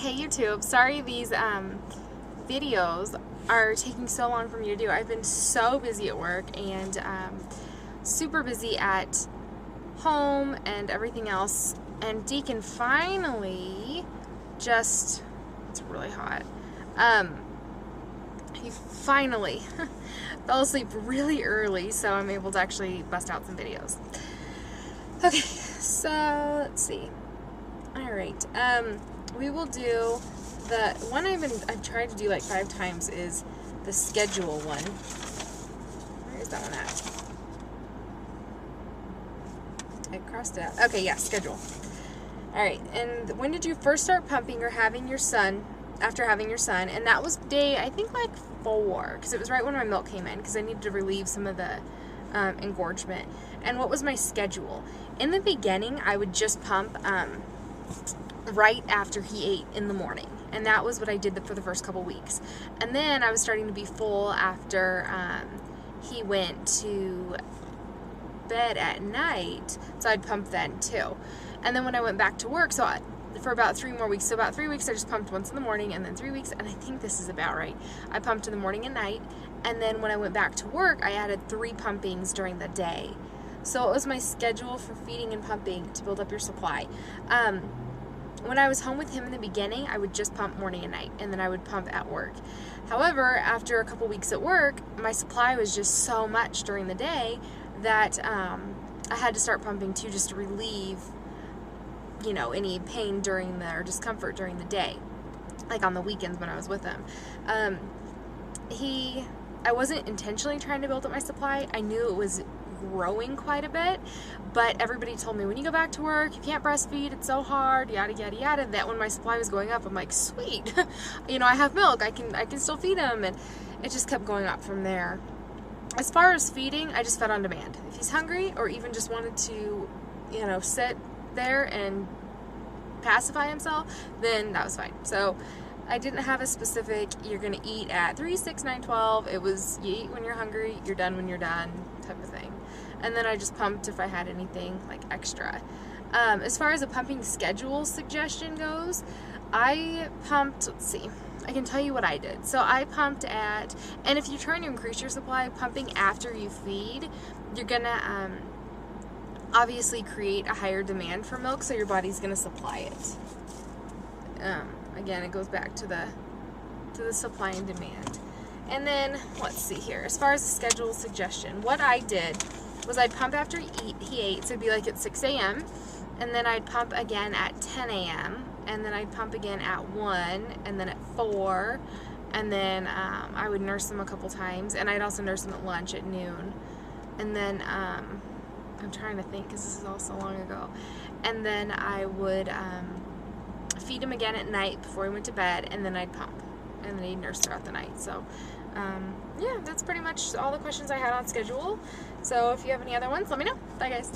Hey YouTube, sorry these videos are taking so long for me to do. I've been so busy at work and super busy at home and everything else. And Deacon finally it's really hot. He finally fell asleep really early, so I'm able to actually bust out some videos. Okay, so let's see. Alright, we will do the one I've tried to do like 5 times is the schedule one. Where is that one at? I crossed it out. Okay, yeah, schedule. Alright, and when did you first start pumping or having your son, after having your son? And that was day, I think like 4, because it was right when my milk came in, because I needed to relieve some of the engorgement. And what was my schedule? In the beginning, I would just pump right after he ate in the morning, and that was what I did for the first couple weeks. And then I was starting to be full after he went to bed at night, so I'd pump then too. And then when I went back to work, for about 3 more weeks, so about 3 weeks I just pumped once in the morning, and then 3 weeks, and I think this is about right, I pumped in the morning and night. And then when I went back to work, I added 3 pumpings during the day. So it was my schedule for feeding and pumping to build up your supply. When I was home with him in the beginning, I would just pump morning and night, and then I would pump at work. However, after a couple weeks at work, my supply was just so much during the day that I had to start pumping too, just to relieve, you know, any pain or discomfort during the day, like on the weekends when I was with him. I wasn't intentionally trying to build up my supply. I knew it was growing quite a bit, but everybody told me when you go back to work, you can't breastfeed, it's so hard, yada yada yada. That when my supply was going up, I'm like, sweet, you know, I have milk, I can still feed him, and it just kept going up from there. As far as feeding, I just fed on demand. If he's hungry or even just wanted to, you know, sit there and pacify himself, then that was fine. So I didn't have a specific, you're going to eat at 3, 6, 9, 12. It was, you eat when you're hungry, you're done when you're done, type of thing. And then I just pumped if I had anything like extra. As far as a pumping schedule suggestion goes, I pumped, let's see, I can tell you what I did. So I pumped and if you're trying to increase your supply, pumping after you feed, you're going to obviously create a higher demand for milk, so your body's going to supply it. Again, it goes back to the supply and demand. And then, let's see here. As far as the schedule suggestion, what I did was I'd pump after he ate, so it'd be like at 6 a.m. And then I'd pump again at 10 a.m. And then I'd pump again at 1, and then at 4. And then I would nurse him a couple times. And I'd also nurse him at lunch at noon. And then, I'm trying to think because this is all so long ago. And then I would feed him again at night before he went to bed, and then I'd pump, and then he'd nurse throughout the night. So yeah, that's pretty much all the questions I had on schedule. So if you have any other ones, let me know. Bye guys.